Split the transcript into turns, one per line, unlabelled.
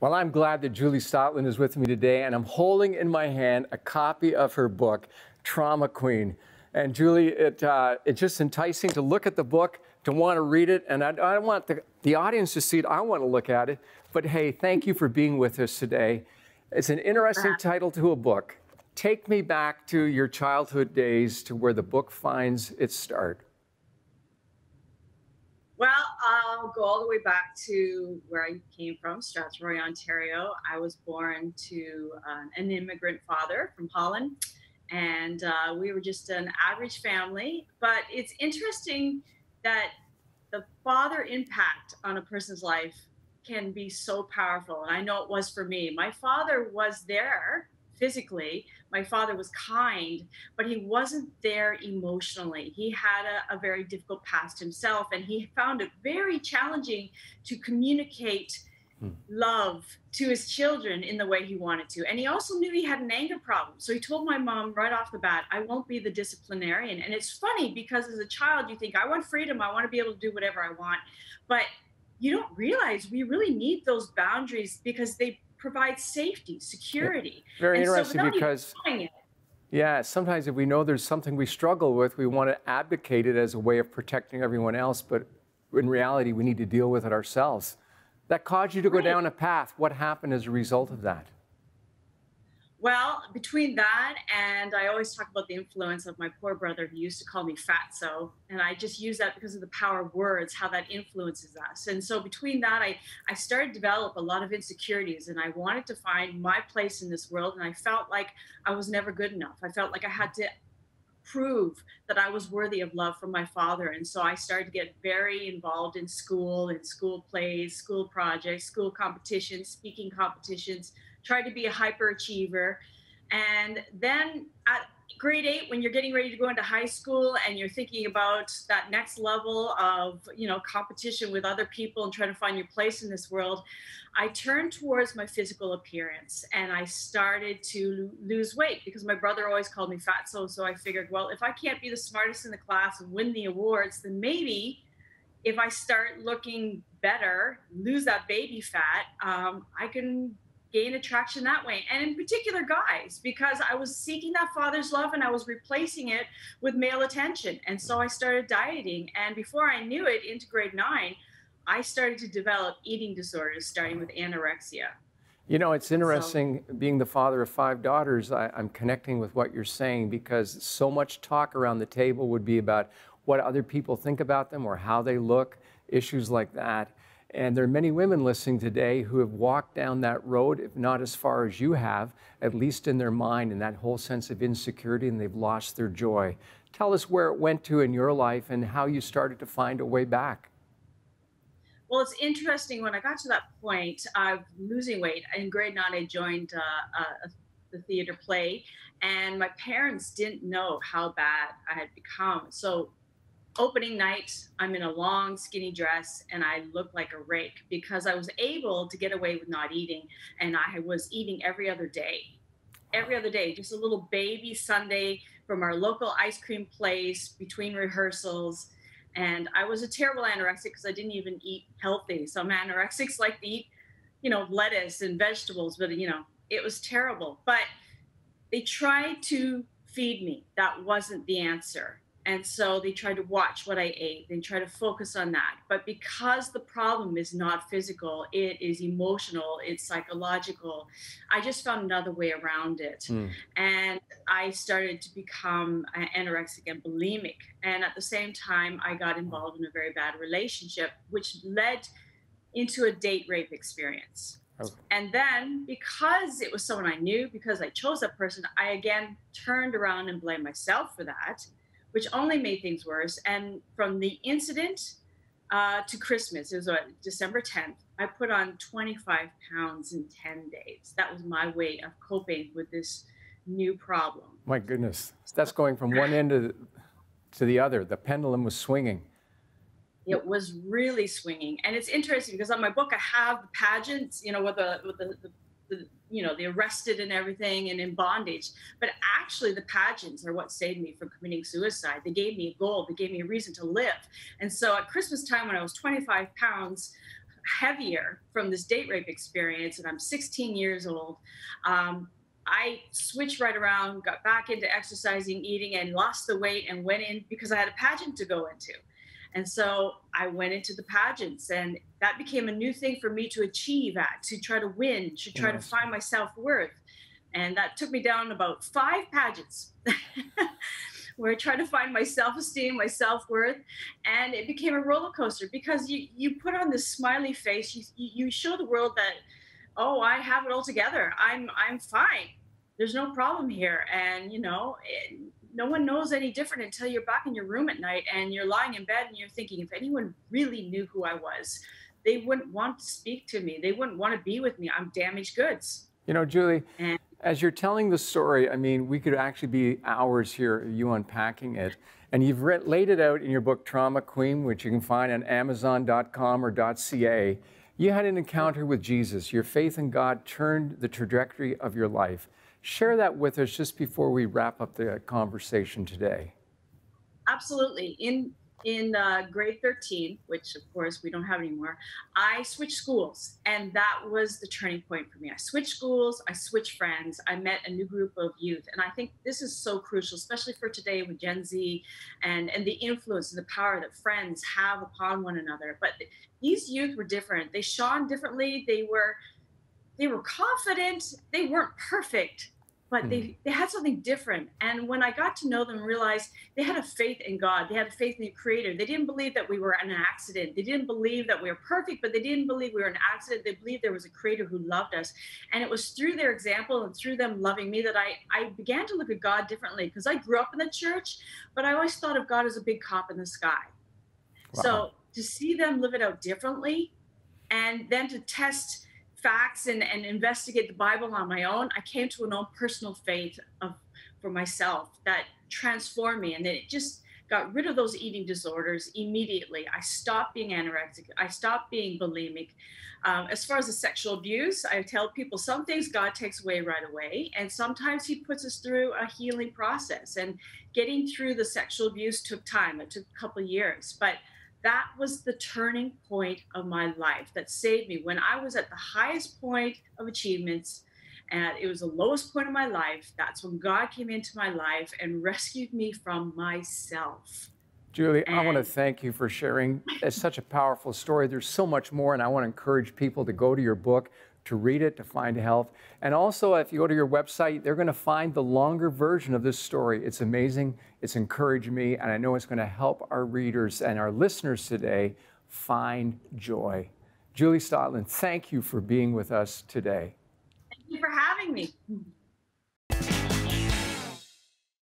Well, I'm glad that Julie Stautland is with me today, and I'm holding in my hand a copy of her book, Trauma Queen. And Julie, it's just enticing to look at the book, to want to read it, and I want the audience to see it. I want to look at it. But hey, thank you for being with us today. It's an interesting title to a book. Take me back to your childhood days, to where the book finds its start.
Well, I'll go all the way back to where I came from, Strathroy, Ontario. I was born to an immigrant father from Holland, and we were just an average family. But it's interesting that the father impact on a person's life can be so powerful. And I know it was for me. My father was there physically. My father was kind, but he wasn't there emotionally. He had a very difficult past himself, and he found it very challenging to communicate love to his children in the way he wanted to. And he also knew he had an anger problem. So he told my mom right off the bat, I won't be the disciplinarian. And it's funny because as a child, you think, I want freedom. I want to be able to do whatever I want. But you don't realize we really need those boundaries because they provide safety, security.
Very interesting, because yeah, sometimes if we know there's something we struggle with, we want to advocate it as a way of protecting everyone else, but in reality, we need to deal with it ourselves. That caused you to go down a path. What happened as a result of that?
Well, between that and I always talk about the influence of my poor brother who used to call me fatso. And I just use that because of the power of words, how that influences us. And so between that, I started to develop a lot of insecurities, and I wanted to find my place in this world. And I felt like I was never good enough. I felt like I had to prove that I was worthy of love from my father. And so I started to get very involved in school plays, school projects, school competitions, speaking competitions, tried to be a hyperachiever. And then at grade 8, when you're getting ready to go into high school and you're thinking about that next level of, competition with other people and trying to find your place in this world, I turned towards my physical appearance, and I started to lose weight because my brother always called me fatso. So I figured, well, if I can't be the smartest in the class and win the awards, then maybe if I start looking better, lose that baby fat, I can gain attraction that way. And in particular, guys, because I was seeking that father's love and I was replacing it with male attention. And so I started dieting. And before I knew it, into grade 9, I started to develop eating disorders, starting with anorexia.
You know, it's interesting, being the father of 5 daughters, I'm connecting with what you're saying, because so much talk around the table would be about what other people think about them or how they look, issues like that. And there are many women listening today who have walked down that road, if not as far as you have, at least in their mind, and that whole sense of insecurity, and they've lost their joy. Tell us where it went to in your life and how you started to find a way back.
Well, it's interesting. When I got to that point of losing weight, in grade 9, I joined the theater play, and my parents didn't know how bad I had become. So opening night, I'm in a long, skinny dress, and I look like a rake because I was able to get away with not eating, and I was eating every other day. Every other day, just a little baby sundae from our local ice cream place between rehearsals. And I was a terrible anorexic because I didn't even eat healthy. Some anorexics like to eat, lettuce and vegetables, but, it was terrible. But they tried to feed me. That wasn't the answer. And so they tried to watch what I ate. They tried to focus on that. But because the problem is not physical, it is emotional, it's psychological, I just found another way around it. And I started to become anorexic and bulimic. And at the same time, I got involved in a very bad relationship, which led into a date rape experience. And then, because it was someone I knew, because I chose that person, I again turned around and blamed myself for that, which only made things worse. And from the incident to Christmas, it was December 10th, I put on 25 pounds in 10 days. That was my way of coping with this new problem.
My goodness. That's going from one end to the other. The pendulum was swinging.
It was really swinging. And it's interesting because on my book, I have the pageants, with the arrested and everything and in bondage. But actually the pageants are what saved me from committing suicide. They gave me a goal. They gave me a reason to live. And so at Christmas time, when I was 25 pounds, heavier from this date rape experience, and I'm 16 years old. I switched right around, got back into exercising, eating, and lost the weight and went in because I had a pageant to go into. And so I went into the pageants, and that became a new thing for me to achieve at, to try to win, to try to find my self-worth. And that took me down about 5 pageants where I tried to find my self-esteem, my self-worth. And it became a roller coaster because you put on this smiley face, you show the world that, oh, I have it all together. I'm fine. There's no problem here. And, no one knows any different until you're back in your room at night and you're lying in bed and you're thinking, if anyone really knew who I was, they wouldn't want to speak to me. They wouldn't want to be with me. I'm damaged goods.
Julie, as you're telling the story, I mean, we could actually be hours here, you unpacking it. And you've laid it out in your book, Trauma Queen, which you can find on Amazon.com or .ca. You had an encounter with Jesus. Your faith in God turned the trajectory of your life. Share that with us just before we wrap up the conversation today.
Absolutely. In grade 13, which of course we don't have anymore, I switched schools, and that was the turning point for me. I switched schools, I switched friends, I met a new group of youth. And I think this is so crucial, especially for today with Gen Z and the influence and the power that friends have upon one another. But these youth were different. They shone differently. They were confident. They weren't perfect, but they had something different. And when I got to know them and realized they had a faith in God, they had a faith in the Creator. They didn't believe that we were an accident. They didn't believe that we were perfect, but they didn't believe we were an accident. They believed there was a Creator who loved us. And it was through their example and through them loving me that I began to look at God differently, because I grew up in the church, but I always thought of God as a big cop in the sky. Wow. So to see them live it out differently, and then to test facts and investigate the Bible on my own, I came to an own personal faith for myself that transformed me. And then it just got rid of those eating disorders immediately. I stopped being anorexic. I stopped being bulimic. As far as the sexual abuse, I tell people some things God takes away right away. And sometimes he puts us through a healing process. And getting through the sexual abuse took time. It took a couple of years. But that was the turning point of my life that saved me. When I was at the highest point of achievements, and it was the lowest point of my life, that's when God came into my life and rescued me from myself.
Julie, I want to thank you for sharing. It's such a powerful story. There's so much more, and I want to encourage people to go to your book, to read it, to find help. And also, if you go to your website, they're going to find the longer version of this story. It's amazing. It's encouraged me, and I know it's going to help our readers and our listeners today find joy. Julie Stautland, thank you for being with us today.
Thank you for having me.